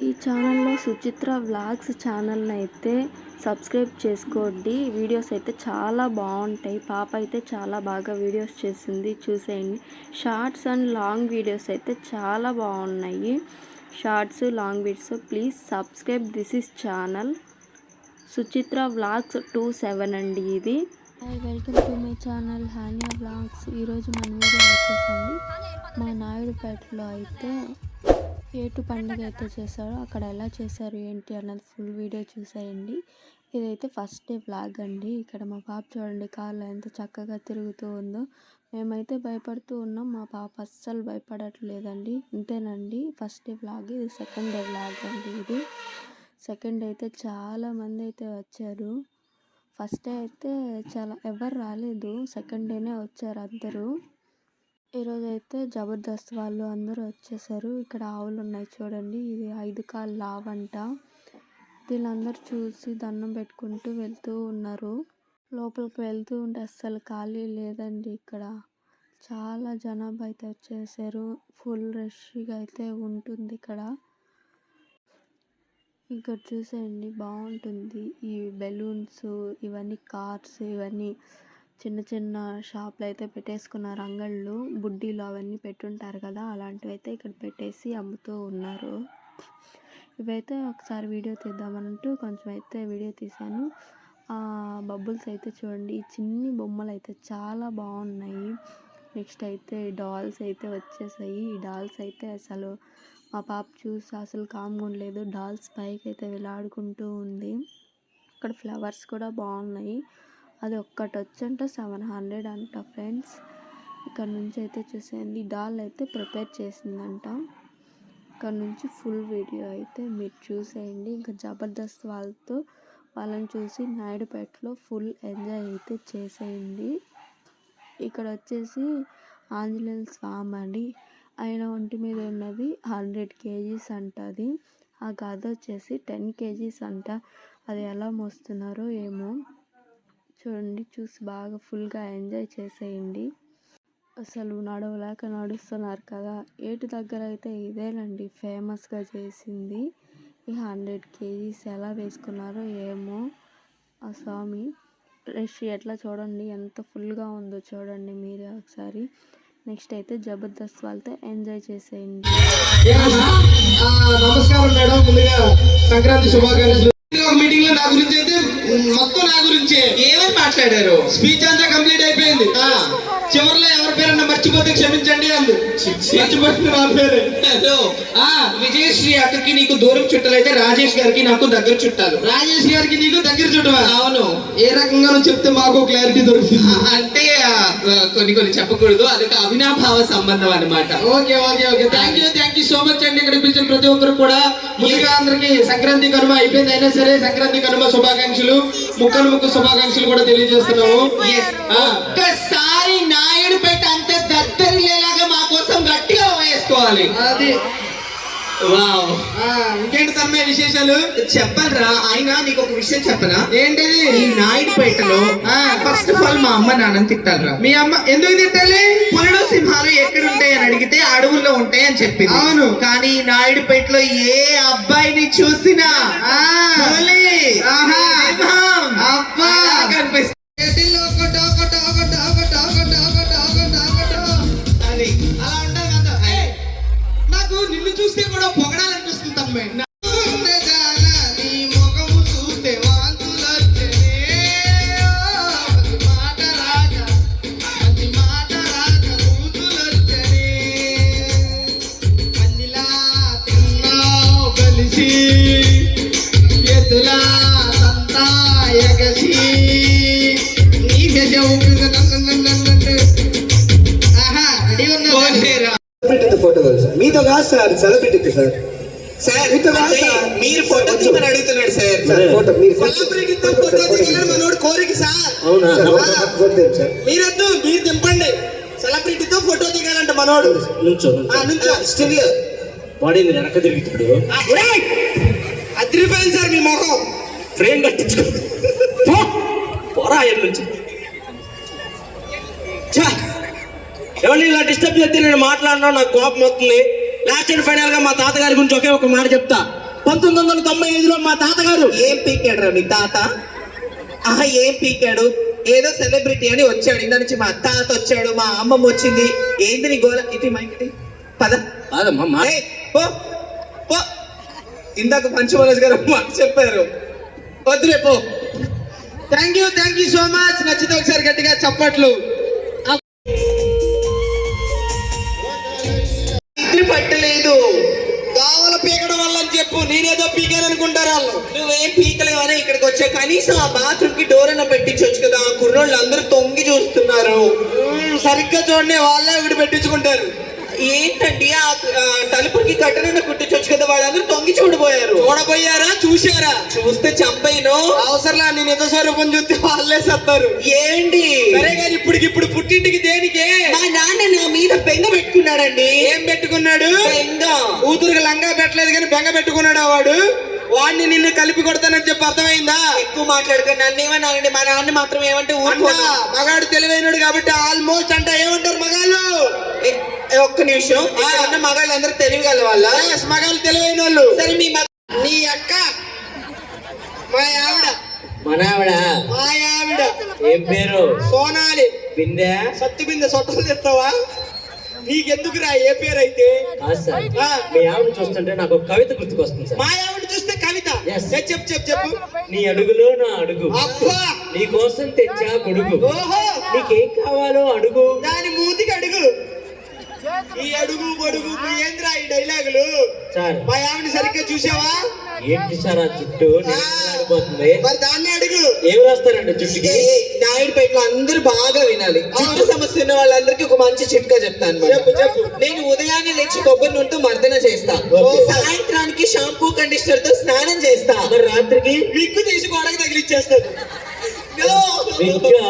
ఈ ఛానల్లో సుచిత్ర వ్లాగ్స్ ఛానల్ని అయితే సబ్స్క్రైబ్ చేసుకోండి. వీడియోస్ అయితే చాలా బాగుంటాయి. పాప అయితే చాలా బాగా వీడియోస్ చేసింది, చూసేయండి. షార్ట్స్ అండ్ లాంగ్ వీడియోస్ అయితే చాలా బాగున్నాయి. Shorts long videos please subscribe this is channel Suchitra vlogs 27 అండి ఇది. Welcome to my channel Haniya vlogs. ఈరోజు మన వీడియో వచ్చేసండి మా నాయుడుపేటలో అయితే ఏటు పండుగ అయితే చేశారో అక్కడ ఎలా చేశారు ఏంటి అన్నది ఫుల్ వీడియో చూసేయండి. ఇదైతే ఫస్ట్ డే వ్లాగ్ అండి. ఇక్కడ మా పాప చూడండి కార్లో ఎంత చక్కగా తిరుగుతూ ఉందో. మేమైతే భయపడుతూ ఉన్నాం, మా పాప అస్సలు భయపడట్లేదండి. ఇంతేనండి ఫస్ట్ డే వ్లాగ్. ఇది సెకండ్ డే వ్లాగ్ అండి. ఇది సెకండ్ డే అయితే చాలామంది అయితే వచ్చారు. ఫస్ట్ డే అయితే ఎవరు రాలేదు, సెకండ్ డేనే వచ్చారు అందరూ. ఈరోజు అయితే జబర్దస్త్ వాళ్ళు అందరూ వచ్చేసారు. ఇక్కడ ఆవులు ఉన్నాయి చూడండి, ఇది 5 కాళ్ళ ఆవంట. వీళ్ళందరూ చూసి దండం పెట్టుకుంటూ వెళ్తూ ఉన్నారు. లోపలికి వెళ్తూ ఉంటే అస్సలు ఖాళీ లేదండి. ఇక్కడ చాలా జనాభా అయితే వచ్చేసారు. ఫుల్ రష్గా అయితే ఉంటుంది ఇక్కడ. ఇక్కడ చూసేయండి బాగుంటుంది. ఈ బెలూన్స్ ఇవన్నీ, కార్స్ ఇవన్నీ చిన్న చిన్న షాపులు అయితే పెట్టేసుకున్నారు. అంగళ్ళు బుడ్డీలు అవన్నీ పెట్టుంటారు కదా, అలాంటివి అయితే ఇక్కడ పెట్టేసి అమ్ముతూ ఉన్నారు. ఇవైతే ఒకసారి వీడియో తీద్దామన్నట్టు కొంచెం అయితే వీడియో తీశాను. బబుల్స్ అయితే చూడండి, చిన్ని బొమ్మలు అయితే చాలా బాగున్నాయి. నెక్స్ట్ అయితే డాల్స్ అయితే వచ్చేసాయి. ఈ డాల్స్ అయితే అసలు మా పాప చూసి అసలు కామ్గా ఉండలేదు. డాల్స్ పైకి అయితే వేలాడుకుంటూ ఉంది. ఇక్కడ ఫ్లవర్స్ కూడా బాగున్నాయి. అది ఒక్కటి వచ్చంట 700 అంట ఫ్రెండ్స్. ఇక్కడ నుంచి అయితే చూసేయండి, డాల్ అయితే ప్రిపేర్ చేసిందంట. ఇక్కడ నుంచి ఫుల్ వీడియో అయితే మీరు చూసేయండి. ఇంకా జబర్దస్త్ వాళ్ళని చూసి నాయుడుపేటలో ఫుల్ ఎంజాయ్ అయితే చేసేయండి. ఇక్కడ వచ్చేసి ఆంజనేయ స్వామి అండి. ఆయన ఒంటి మీద ఉన్నది 100 kgs అంట. అది ఆ గద వచ్చేసి 10 kgs అంట. అది ఎలా మోస్తున్నారో ఏమో చూడండి. చూసి బాగా ఫుల్గా ఎంజాయ్ చేసేయండి. అసలు నడవలేక నడుస్తున్నారు కదా. ఏటు దగ్గర అయితే ఇదేనండి ఫేమస్గా చేసింది. ఈ 100 kgs ఎలా వేసుకున్నారో ఏమో ఆ స్వామి. రష్ ఎట్లా చూడండి, ఎంత ఫుల్గా ఉందో చూడండి మీరే ఒకసారి. నెక్స్ట్ అయితే జబర్దస్త్ వాళ్ళతో ఎంజాయ్ చేసేయండి. నమస్కారం మేడం, ముందుగా సంక్రాంతి శుభాకాంక్షలు. మీటింగ్ లో నా గురించి అయితే మొత్తం నా గురించే ఏమని మాట్లాడారు. స్పీచ్ అంతా కంప్లీట్ అయిపోయింది. చివరిలో ఎవరి పేరన్నా మర్చిపోతే క్షమించండి అందు. మర్చిపోతుంది నా పేరు. విజయశ్రీ అక్కకి నీకు దూరం చుట్టాలైతే రాజేష్ గారికి నాకు దగ్గర చుట్టాలు. రాజేష్ గారికి నీకు దగ్గర చుట్టమా? అవును. ఏ రకంగా చెప్తే మాకు క్లారిటీ దొరుకుతుంది. అంటే కొన్ని చెప్పకూడదు, అదొక అవినాభావ సంబంధం అనమాట. Okay okay okay, thank you so much అండి. ఇక్కడ పిలిచిన ప్రతి ఒక్కరు కూడా ముందుగా అందరికి సంక్రాంతి కనుమ అయిపోయింది. అయినా సరే సంక్రాంతి కనుమ శుభాకాంక్షలు, ముక్కు శుభాకాంక్షలు కూడా తెలియజేస్తున్నాము. ఒక్కసారి నాయుడుపేట అంత దద్దరిల్లేలాగా మా కోసం గట్టిగా వేసుకోవాలి. అది ఇంకేంటి తమ్మే విశేషాలు చెప్పాలరా? ఆయన నీకు ఒక విషయం చెప్పనా? ఏంటిది? ఈ నాయుడుపేటలో ఫస్ట్ ఆఫ్ ఆల్ మా అమ్మ నాన్నని తిట్టాలరా. మీ అమ్మ ఎందుకు తిట్టాలి? పులుడు సింహాలు ఎక్కడుంటాయి అని అడిగితే అడవుల్లో ఉంటాయి అని చెప్పింది. అవును. కానీ నాయుడుపేటలో ఏ అబ్బాయిని చూసినా కనిపిస్తుంది. నిన్ను చూస్తే కూడా పొగడాలనిపిస్తుంది తమ్మే. మీతో కాదు సార్, సెలబ్రిటీ సార్. సార్ మీతో కాదు సార్, మీరు ఫోటో తీయమని అడుగుతున్నాడు సార్. ఫోటో మీరు సెలబ్రిటీతో ఫోటో దిగాలని మనోడు కోరిక సార్. అవునా? సార్ మీరొద్దు, మీరు దింపండి. సెలబ్రిటీతో ఫోటో దిగాలంట మనోడు. నుంచో స్టిల్ బాడీ మీరు వెనక తిరుగుతాడు. అదిరిపోయింది సార్ మీ మొహం. ఫ్రేమ్ కట్టించు పోరా నుంచి. ఎవరిని ఇలా డిస్టర్బ్ చేస్తే నేను మాట్లాడినా నాకు కోపం వస్తుంది. లాస్ట్ అండ్ ఫైనల్ గా మా తాతగారి గురించి ఒకే ఒక మాట చెప్తా. 1995లో మా తాతగారు. ఏం పీకాడు మీ తాత? ఆహా, ఏం పీకాడు? ఏదో సెలబ్రిటీ అని వచ్చాడు. ఇందా నుంచి మా తాత వచ్చాడు, మా అమ్మమ్మ వచ్చింది. ఏంది నీ గోల? ఇటు మైకి పద. కాదమ్మా, ఏయ్, పో పో. ఇందాక పంచమనోజ్ గారు మాట చెప్పారు, వద్దులే పో. Thank you so much. నచ్చితే ఒకసారి గట్టిగా చప్పట్లు. నిద్ర పట్టలేదు. కావాల పీకడం వల్ల అని చెప్పు. నేనేదో పీకాను అనుకుంటారు వాళ్ళు. నువ్వేం పీకలేవని ఇక్కడికి వచ్చా. కనీసం ఆ బాత్రూమ్ కి డోర్ అన్న పెట్టించవచ్చు కదా. ఆ కుర్రోళ్ళు అందరూ తొంగి చూస్తున్నారు. సరిగ్గా చూడండి, వాళ్ళే ఒకటి పెట్టించుకుంటారు. ఏంటండి ఆ తలుపుకి కట్టనన్న కుట్టించవచ్చు కదా. వాళ్ళందరూ తొంగి చూడబోయారు. చూడబోయారా? చూశారా? చూస్తే చంపైను. అవసరంలా నీ నిజ స్వరూపం చూస్తే వాళ్ళే సత్తారు. ఏంటి? సరే కానీ ఇప్పుడు పుట్టింటికి దేనికి? మా నాన్న నా మీద బెంగ పెట్టుకున్నాడండి. ఏం పెట్టుకున్నాడు? బెంగ. కూతురుకి లంగా పెట్టలేదు కానీ బెంగ పెట్టుకున్నాడు వాడు. వాడిని నిన్ను కలిపి కొడతానని చెప్పి అర్థమైందా? ఎక్కువ మాట్లాడుకుని నన్ను ఏమన్నానండి. మా నాన్న మాత్రం ఏమంటే అంట మగాడు తెలివైనడు కాబట్టి ఆల్మోస్ట్ అంట ఏమంటారు మగాళ్ళు? ఒక్క నిమిషం. ఉన్న మగాళ్ళు అందరూ తెలియగల వాళ్ళ? మగాళ్ళు తెలివైన వాళ్ళు. సరే మీ నీ అక్క మా ఆవిడ. మనవిడ మా ఆవిడ ఏం పేరు? సోనాలి. బిందె. సత్తు బిందె సొట్టలు తెస్తావా? నీకెందుకురా ఏ పేరు అయితే? కాదు సార్, మీ ఆవిడ చూస్తుంటే నాకు ఒక కవిత గుర్తుకొస్తుంది సార్. మా ఆవిడ చూస్తే కవిత. Yes. చెప్పు. నీ అడుగులో నా అడుగు, అబ్బా, నీ కోసం తెచ్చా గొడుగు, ఓహో, నీకేం కావాలో అడుగు. దాని మూతికి అడుగు. ఈ అడుగు పొడుగు ఏంద్రా ఈ డైలాగులు? సార్, మా ఆవిడ సరిగ్గా చూసావా? ఏంటి సార్ ఆ జుట్టు నిలబడిపోతుంది? మరి దాన్ని అడుగు. ఏం రాస్తారండి జుట్టుకి? నాయుడుపేటలో అందరూ బాగా వినాలి. జుట్టు సమస్య ఉన్న వాళ్ళందరికీ ఒక మంచి చిట్కా చెప్తాను. చెప్పు. నేను ఉదయాన్నే లేచి కొబ్బరి నూనెతో మర్దన చేస్తా. Okay. సాయంత్రానికి షాంపూ కండిషనర్ తో స్నానం చేస్తా. మరి రాత్రికి విగ్గు తీసి గోడకు తగిలిచ్చేస్తాడు. విగ్గా?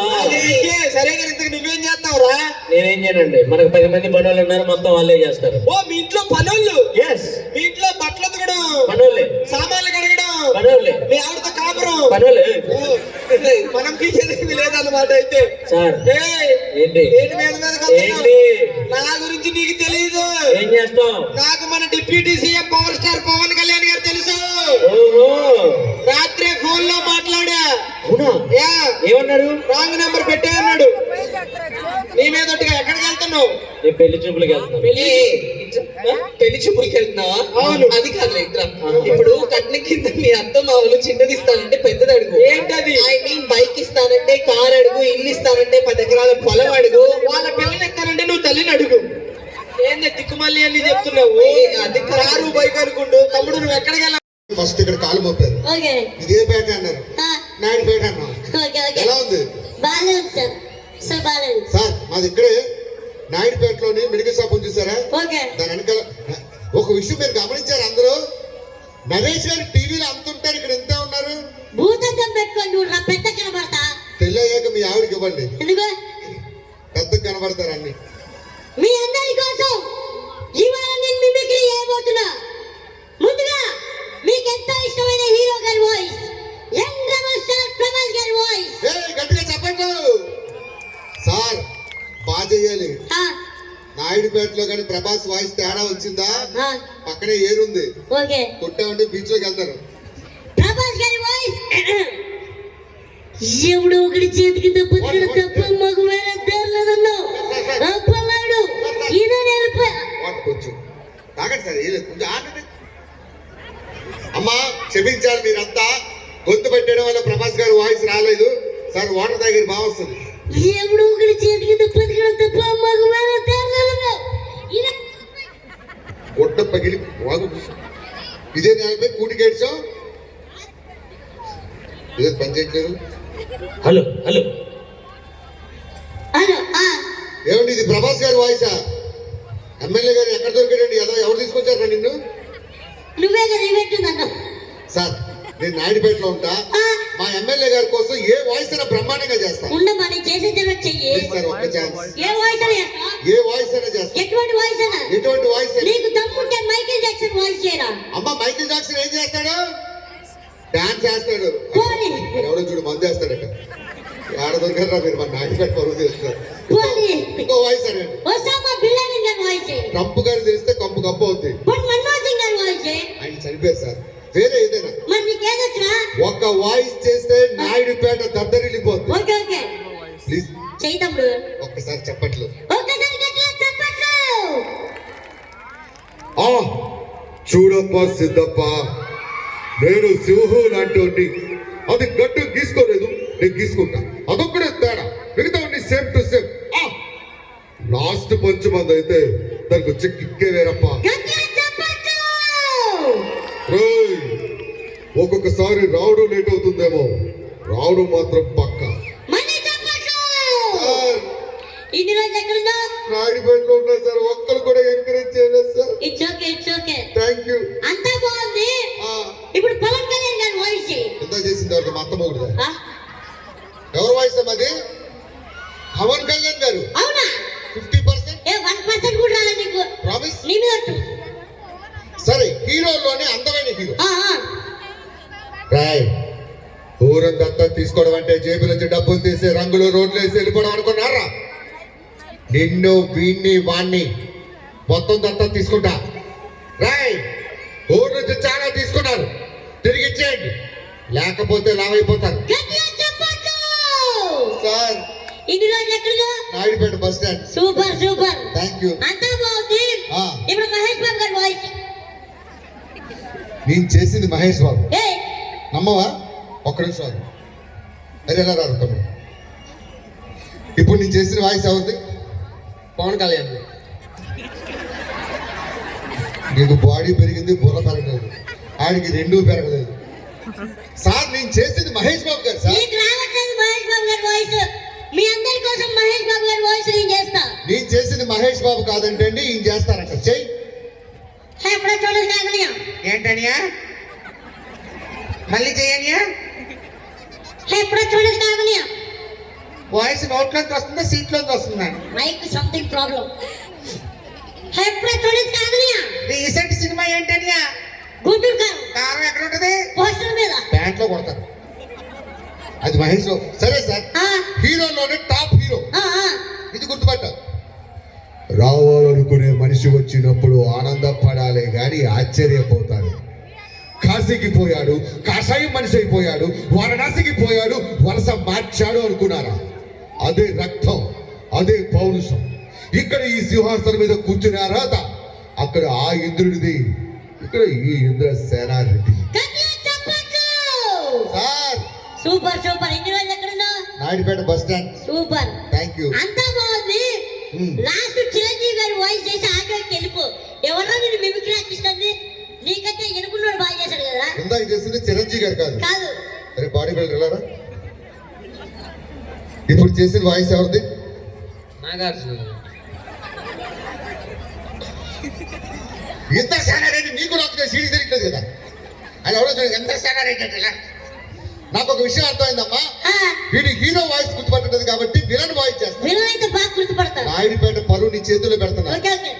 సరే కానీ ఇంతకు నువ్వేం చేస్తావురా? నేనేం చేయనండి, మనకు 10 మంది పనులు ఉన్నారు, మొత్తం వాళ్ళే చేస్తారు. ఓ, మీ ఇంట్లో పనులు? ఎస్, మీ ఇంట్లో బట్టలు ఉతకడం, పనులే. సామాన్లు కడగడం, పనులే. మీ ఆవిడతో కాపురం. పనులే. ఓ, మనం పీకేది లేదన్నమాట అయితే. సార్, ఏయ్, ఏంటి ఏంటి మీద కొడుతున్నావు? ఏంటి నా గురించి నీకు తెలీదు. ఏం చేస్తావు? నాకు మన deputy CM power star Pawan Kalyan garu తెలుసు. ఓహో, రాత్రే ఫోన్ లో మాట్లాడా. అవునా? యా, ఏమన్నారు? రాంగ్ నెంబర్ పెట్టే అన్నాడు. నీ మీద ఎక్కడికి వెళ్తున్నావు? నేను పెళ్లి చూపులకి వెళ్తాను. పెళ్లి చూపులకి వెళ్తున్నావా? అవును. అది కాదు ఇట్లా. ఇప్పుడు కట్న కింద మీ అత్త మామూలు చిన్నది ఇస్తానంటే పెద్దది అడుగు. ఏంటది? ఐ మీన్ బైక్ ఇస్తానంటే కార్ అడుగు, ఇల్లు ఇస్తానంటే 10 ఎకరాల పొలం అడుగు. వాళ్ళ పిల్లలు ఎత్తానంటే నువ్వు తల్లిని అడుగు. ఏంది దిక్కుమల్లి అని చెప్తున్నావు? అది కారు బైక్ అనుకుంటూ. తమ్ముడు నువ్వు ఎక్కడికి వెళ్ళావు? ఫస్ట్ ఇక్కడ కాలు మోపారు. ఇదే పేట అన్నారు, నాయుడుపేట అన్నాం. ఎలా ఉంది సార్? మాది ఇక్కడే నాయుడుపేటలోని మెడికల్ షాప్ ఉంది చూసారా? దాని వెనకాల ఒక విషయం మీరు గమనించారు అందరూ? నరేష్ గారు టీవీలో అంతుంటారు, ఇక్కడ ఎంత ఉన్నారు? భూతద్దం పెట్టుకొని చూడరా, పెద్ద కనబడతా. పెళ్ళి అయ్యాక మీ ఆవిడకి ఇవ్వండి, ఎందుకు? పెద్ద కనబడతారు అన్ని. మీ అందరి కోసం ఇవాళ నేను మిమిక్రీ చేయబోతున్నా. ముందుగా మీకు ఎంతో ఇష్టమైన హీరో గారి voice, young rebel star Prabhas గారి వాయిస్. గట్టిగా చెప్పండి సార్. బాగా చెయ్యాలి. నాయుడుపేటలో కానీ ప్రభాస్ వాయిస్ తేడా వచ్చిందా? పక్కనే ఏరుంది, ఓకే, కొట్టామంటే బీచ్ లోకి వెళ్తారు. ప్రభాస్ గారి వాయిస్. ఎవడు ఒకటి చేతికి దెబ్బతిన తప్ప మాకు వేరే తెరలేదన్నావు. అప్పలాడు ఇదే నేర్పా. కొంచెం తాగండి సార్, ఏం లేదు, కొంచెం ఆగండి. అమ్మా క్షమించాలి, మీరంతా గొంతు పెట్టడం వల్ల ప్రభాస్ గారి వాయిస్ రాలేదు సార్. వాటర్ దగ్గర బాగా వస్తుంది. ఎవడు ఒకటి చేతికి దెబ్బతిన తప్ప మాకు వేరే తెరలేదన్నావు. గుడ్డ పగిలి వాగు. ఇదే నేలపై కూటికేడ్చాం, ఇదే పని చేయట్లేదు. Hello hello, hello. ఏమండి ఇది ప్రభాస్ గారి వాయిసా? ఎమ్మెల్యే గారు ఎక్కడ దొరికాడండి? ఎవరు తీసుకొచ్చారు నిన్ను? నువ్వే కదా పెట్టిందన్నా సార్, నేను నాయుడుపేటలో ఉంటా. మా ఎమ్మెల్యే గారి కోసం ఏ వాయిస్ అయినా బ్రహ్మాండంగా చేస్తా. ఉండమని చేసే చెయ్యి. ప్లీజ్ సార్, ఒక్క ఛాన్స్. ఏ వాయిస్ అయినా చేస్తా. ఏ వాయిస్ అయినా చేస్తా. ఎటువంటి వాయిస్ అయినా. ఎటువంటి వాయిస్ అయినా. నీకు దమ్ముంటే మైకేల్ జాక్సన్ వాయిస్ చేయరా? అమ్మ మైకేల్ జాక్సన్ ఏం చేస్తాడు? డాన్స్ చేస్తాడు. పోనీ. ఎవడో చూడు మందు వేస్తాడట. ఆడ దొరికారా మీరు? మన నాయుడుపేట పరువు చేస్తారు. పోనీ. ఇంకో వాయిస్ అనండి. ఒసామా బిన్ లాడెన్ గారి వాయిస్ చేయి. ట్రంప్ గారు తెలిస్తే కంపు కంపు అవుతుంది. మన్మోహన్ సింగ్ గారి వాయిస్ చేయి. ఆయన చనిపోయారు సార్. వేరే ఏదైనా మరి నీకేదొచ్చురా? ఒక్క వాయిస్ చేస్తే నాయుడుపేట దద్దరిల్లిపోతుంది. ఓకే ఓకే ప్లీజ్ చెయ్యి తమ్ముడు. ఒక్కసారి చెప్పట్లు. ఒక్కసారి గట్టిగా చప్పట్లు. ఆ చూడప్ప సిద్ధప్ప, నేను సింహం లాంటి అది గట్టు గీసుకోలేదు, నేను గీసుకుంటా. అదొక్కడే తేడా, మిగతా same to same. Last punch మంది అయితే దానికి వచ్చే కిక్కే వేరప్ప. గట్టిగా చప్పట్లు. రేయ్, ఒక్కొక్కసారి రావడం లేట్ అవుతుందేమో, రావడం మాత్రం పక్క. మళ్ళీ చప్పట్లు. సార్, ఇన్ని రోజులు ఎక్కడున్నా? నాయుడుపేటలో ఉన్నా సార్, ఒక్కరు కూడా ఎంకరేజ్ చేయలేదు sir. It's okay it's okay. Thank you. అంతా బాగుంది. ఇప్పుడు పవన్ కళ్యాణ్ గారి వాయిస్ ఎంత చేసింది ఎవరికి? మా అత్తమ్మ ఒకటిదా? ఎవరు వాయిస్ అది? పవన్ కళ్యాణ్ గారు. అవునా? 50%. ఏ 1% కూడా రాలేదు నీకు. ప్రామిస్. నీ మీద ఒట్టు. సరే, హీరోలోనే అందమైన హీరో. ఆ, ఆ. రాయ్, ఊరంతా తీసుకోవడం అంటే జేబులోంచి డబ్బులు తీసి రంగులు రోడ్లు వేసి వెళ్ళిపోవడం అనుకున్నారా? నిన్ను వీణ్ణి వాణ్ణి మొత్తం అంతా తీసుకుంటా. రాయ్, ఊరు నుంచి చాలా తీసుకున్నారు, తిరిగి ఇచ్చేయండి, లేకపోతే లావైపోతారు. గట్టిగా చప్పట్లు. సార్, ఇన్ని రోజులు ఎక్కడున్నా? Naidupeta bus stand. Super super. Thank you. అంతా బాగుంది. ఇప్పుడు మహేష్ బాబు గారి వాయిస్. నేను చేసింది మహేష్ బాబు. ఏ నమ్మవా? ఒక్క నిమిషం ఆగు. అరే ఎలా రాదు తమ్ముడు, ఇప్పుడు నేను చేసిన వాయిస్ ఎవరిది? పవన్ కళ్యాణ్. నీకు బాడీ పెరిగింది, బుర్ర పెరగలేదు, ఆడికి రెండూ పెరగలేదు. సార్, నేను చేసింది మహేష్ బాబు గారు సార్. నీకు రావట్లేదు మహేష్ బాబు గారి వాయిస్. మీ అందరి కోసం మహేష్ బాబు గారి వాయిస్ నేను చేస్తా. నేను చేసింది మహేష్ బాబు కాదంటే అండి, ఈయన చేస్తారంట. చెయ్యి. ఎప్పుడో చూడదు కాదనియా. ఏంటనియా? మళ్ళీ చేయనియా? ఎప్పుడో చూడదు కాదనియా. వాయిస్ నోట్లోకి వస్తుందా సీట్లోకి వస్తుందా? Mike something problem. ఎప్పుడో చూడదు కాదనియా. రీసెంట్ సినిమా ఏంటనియా? గుంటూరు కారు. కారం ఎక్కడ ఉంటది? పోస్టర్ మీద. ప్యాంట్ లో కొడతారు, అది మహేష్ బాబు. సరే సార్, ఆ, హీరోలోనే టాప్ హీరో. ఆ, ఆ. ఇది గుర్తుపట్ట. రావాలనుకునే మనిషి వచ్చినప్పుడు ఆనందపడాలి గాని ఆశ్చర్యపోతాడు. కాశీకి పోయాడు, కాషాయం మనిషి అయిపోయాడు, వారణాసికి పోయాడు, వలస మార్చాడు అనుకున్నారా? అదే రక్తం, అదే పౌరుషం. ఇక్కడ ఈ సింహాసనం మీద కూర్చునే అర్హత అక్కడ ఆ ఇంద్రుడిది, ఇక్కడ ఈ ఇంద్ర సేనారెడ్డి. గట్టిగా చప్పట్లు. Sir, super super. ఇన్ని రోజులు ఎక్కడున్నా? Naidupeta bus stand. Super. Thank you. అంతా బాగుంది. లాస్ట్ చిరంజీవి గారి వాయిస్ చేసి ఆటోకి వెళ్ళిపో. ఎవరో నేను మిమిక్రీ ఆర్టిస్ట్ నీకంటే ఎనుకున్నాడు బాగా చేశాడు కదా. ఇందాక చేసింది చిరంజీవి గారు కాదు. కాదు. అరే బాడీ బిల్డర్ వెళ్ళారా? ఇప్పుడు చేసిన వాయిస్ ఎవరిది? నాగార్జున. ఇంత సేనారెడ్డి నీకు నాకు సీడీ తెలియట్లేదు కదా. అది ఎవరో చూడండి, ఎంత సేనారెడ్డి అంటే ఇలా. నాకు ఒక విషయం అర్థమైందమ్మా, ఆ, వీడి హీరో వాయిస్ గుర్తుపట్టదు కాబట్టి విలన్ వాయిస్ చేస్తాను. విలన్ అయితే బాగా గుర్తుపడతాడు. నాయుడుపేట పరువు నీ చేతుల్లో పెడుతున్నా. Okay okay.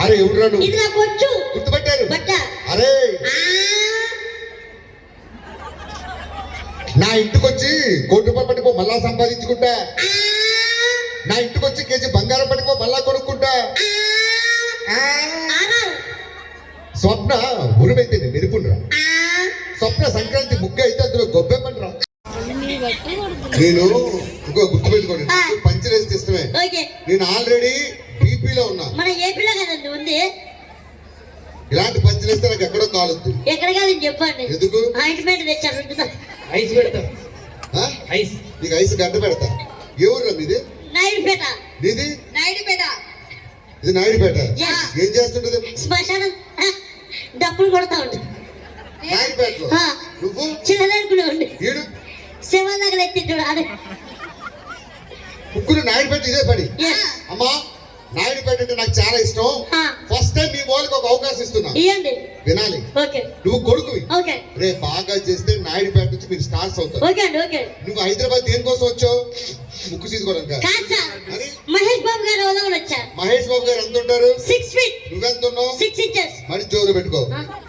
అరే ఎవడురా నువ్వు? ఇది నాకు వచ్చు. గుర్తుపట్టారు? బట్ట. అరే, ఆ, నా ఇంటికి వచ్చి కోటి రూపాయలు పట్టుకో మళ్ళా సంపాదించుకుంటా. ఆ, నా ఇంటికి వచ్చి కేజీ బంగారం పట్టుకో మళ్ళా కొనుక్కుంటా. ఆరా. స్వప్న ఉరుమైతే మెరుపుండ్రా. ఆ, స్వప్న సంక్రాంతి ముగ్గ అయితే అందులో గొబ్బెమ్మన్రా. నేను ఇంకో గుర్తుపెట్టుకోండి, పంచరేసి ఇష్టమే. ఓకే. నేను ఆల్రెడీ బీపీలో ఉన్నా. మన ఏపీలో కదండి ఉంది. ఇలాంటి పంచలేస్తే నాకు ఎక్కడో కాలుద్దు. ఎక్కడ కాదని చెప్పండి. ఎందుకు? ఆయింట్మెంట్ తెచ్చారు ఉంటుందా? ఐస్ పెడతా. ఆ? ఐస్. నీకు ఐస్ గడ్డ పెడతా. ఏ ఊర్రా మీది? నాయుడుపేట. నీది? నాయుడుపేట. ఇది నాయుడుపేట. Yes. ఏం చేస్తుంటది? శ్మశానం. ఆ, డప్పులు కొడతా ఉంటుంది. నాయుడుపేటలో. ఆ, నువ్వు? చిన్నదనుకునే ఉండి ఈడు శివాల దగ్గర ఎత్తింటాడు ఆడే. ముగ్గురు నాయుడుపేట ఇదే పని. Yes. అమ్మా, నాయుడుపేట అంటే నాకు చాలా ఇష్టం. ఆ, ఫస్ట్ టైం మీ వాళ్ళకి ఒక అవకాశం ఇస్తున్నా, ఇవ్వండి. వినాలి. ఓకే నువ్వు కొడుకువి, ఓకే రే బాగా చేస్తే నాయుడుపేట నుంచి మీరు స్టార్స్ అవుతారు. ఓకే అండి ఓకే. నువ్వు హైదరాబాద్ దేనికోసం వచ్చావు? ముక్కు తీసుకోవడానికి. కాదు సార్, మరి మహేష్ బాబు గారు వదలని వచ్చా. మహేష్ బాబు గారు ఎంత ఉంటారు? 6 feet నువ్వెంత ఉన్నావు? 6 inches. మరి జోరు పెట్టుకో.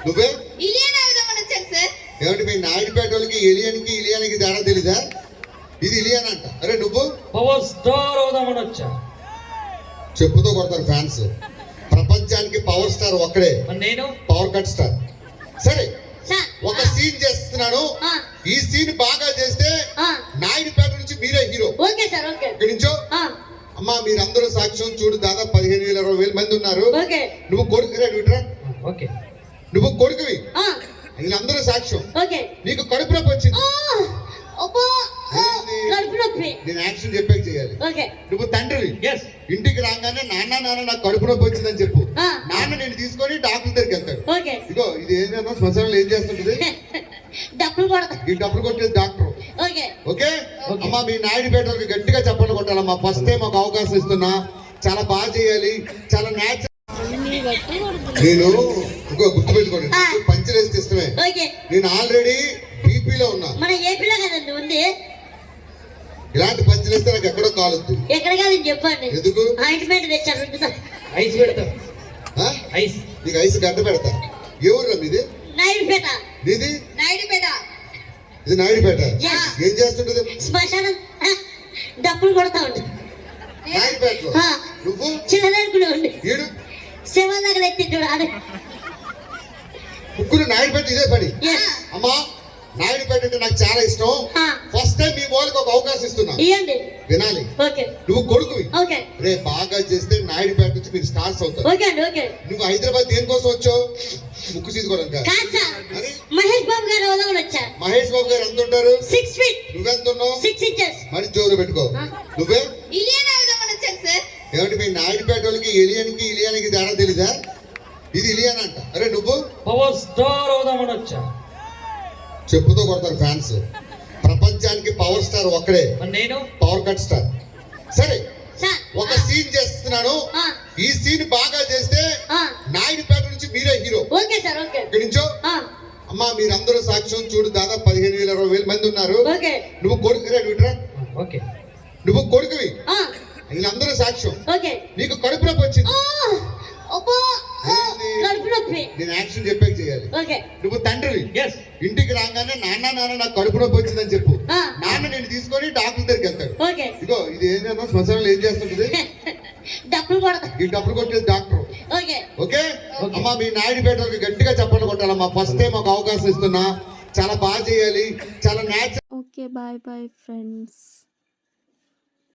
నువ్వే ఇలియనా వదలని వచ్చాను సార్. ఏమంటే మీ నాయుడుపేట వాళ్ళకి ఇలియానికి తేడా తెలీదా? ఇది ఇలియానా అంట. అరే నువ్వు? పవర్ స్టార్ అవుదామని వచ్చా. చెప్పుతో కొడతారు ఫ్యాన్స్. ప్రపంచానికి పవర్ స్టార్ ఒక్కడే, మరి నేను పవర్ కట్ స్టార్. సరే సార్ ఒక సీన్ చేస్తున్నాను. ఆ, ఈ సీన్ బాగా చేస్తే ఆ, నాయుడుపేట నుంచి మీరే హీరో. ఓకే సార్ ఓకే ఇక్కడి నుంచో ఆ, అమ్మా మీరందరూ సాక్ష్యం చూడు, దాదాపు 15,000-20,000 మంది ఉన్నారు. ఓకే నువ్వు కొడుకు రేట్రా, ఓకే నువ్వు కొడుకువి, ఆ, వీళ్ళందరూ సాక్ష్యం. ఓకే నీకు కడుపు నొప్పి వచ్చింది, ఆ, అబ్బా, ఆ, కడుపు నొప్పి నేను యాక్షన్ చెప్పాక చేయాలి. ఓకే నువ్వు తండ్రివి, ఎస్ ఇంటికి రాగానే నాన్న నాకు కడుపు నొప్పి వచ్చిందని చెప్పు. ఆ, నాన్న నేను తీసుకొని డాక్టర్ దగ్గరికి వెళ్తాడు. ఓకే ఇగో ఇది ఏంటన్నా శ్మశానంలో ఏం చేస్తుంటది, డబ్బులు కొడతా ఈ డబ్బులు కొట్టేది డాక్టర్. ఓకే ఓకే అమ్మా మీ నాయుడుపేటకి గట్టిగా చెప్పండి కొట్టాలమ్మా. ఫస్ట్ టైం ఒక అవకాశం ఇస్తున్నా, చాలా బాగా చేయాలి, చాలా న్యాచురల్. నేను ఇంకో గుర్తుపెట్టుకోండి, నాకు పంచలేస్తే ఇష్టమే. ఓకే నేను ఆల్రెడీ బీపీలో ఉన్నా. మన ఏపీలో కదండి ఉంది, ఇలాంటి పంచలేస్తే నాకు ఎక్కడో కాలుద్దు. ఎక్కడ కాదని చెప్పండి. ఎందుకు ఆయింట్మెంట్ తెచ్చారు రుద్దుతా. ఐస్ పెడతాం ఆ? ఐస్ నీకు ఐస్ గడ్డ పెడతా. ఏ ఊర్రా మీది? నాయుడుపేట నీది? నాయుడుపేట ఇది నాయుడుపేట. Yes. ఏం చేస్తుంటది? శ్మశానం ఆ, డబ్బులు కొడతా ఉంటుంది. నాయుడుపేటలో. ఆ, నువ్వు చిన్నదనుకునే ఉండి ఏడు శివ దగ్గర ఎత్తింటాడు ఆడే. ముగ్గురు నాయుడుపేట ఇదే పని. Yes. అమ్మా నాయుడుపేట అంటే నాకు చాలా ఇష్టం. ఆ, ఫస్ట్ టైం మీ వాళ్ళకి ఒక అవకాశం ఇస్తున్నా, ఇయ్యండి వినాలి. ఓకే నువ్వు కొడుకువి, ఓకే రే బాగా చేస్తే నాయుడుపేట నుంచి మీరు స్టార్స్ అవుతారు. ఓకే అండి ఓకే నువ్వు హైదరాబాద్ దేనికోసం వచ్చావు? ముక్కు తీసుకోవడానికి. కాదు సార్, మరి మహేష్ బాబు గారు వదలని వచ్చా. మహేష్ బాబు గారు ఎంత ఉంటారు? 6 feet నువ్వెంత ఉన్నావు? 6 inches. మరి జోరు పెట్టుకో. ఆ. నువ్వే ఇలియనా వదలని వచ్చాను సార్. ఏమంటే మీ నాయుడుపేట వాళ్ళకి ఇలియానికి తేడా తెలీదా? ఇది ఇలియానా అంట. అరే నువ్వు పవర్ స్టార్ అవుదామని వచ్చా. చెప్పుతో కొడతారు ఫ్యాన్స్. ప్రపంచానికి పవర్ స్టార్ ఒక్కడే, మరి నేను పవర్ కట్ స్టార్. సరే సార్ ఒక సీన్ చేస్తున్నాను. ఆ, ఈ సీన్ బాగా చేస్తే ఆ, నాయుడుపేట నుంచి మీరే హీరో. ఓకే సార్ ఓకే ఇక్కడి నుంచో ఆ, అమ్మా మీరందరూ సాక్ష్యం చూడు, దాదాపు 15,000-20,000 మంది ఉన్నారు. ఓకే నువ్వు కొడుకు రేట్రా, ఓకే నువ్వు కొడుకువి, ఆ, వీళ్ళందరూ సాక్ష్యం. ఓకే నీకు కడుపు నొప్పి వచ్చింది, ఆ, అబ్బా, ఆ, కడుపు నొప్పి నేను యాక్షన్ చెప్పాక చేయాలి. ఓకే నువ్వు తండ్రివి, ఎస్ ఇంటికి రాగానే నాన్న నాకు కడుపు నొప్పి వచ్చిందని చెప్పు. ఆ, నాన్న నేను తీసుకొని డాక్టర్ దగ్గరికి వెళ్తాడు. ఓకే ఇగో ఇది ఏంటన్నా శ్మశానంలో ఏం చేస్తుంటది, డబ్బులు కొడతా ఈ డబ్బులు కొట్టేది డాక్టర్. ఓకే ఓకే అమ్మా మీ నాయుడుపేటకి గట్టిగా చెప్పండి కొట్టాలమ్మా. ఫస్ట్ టైం ఒక అవకాశం ఇస్తున్నా, చాలా బాగా చేయాలి, చాలా natural. Okay bye bye friends.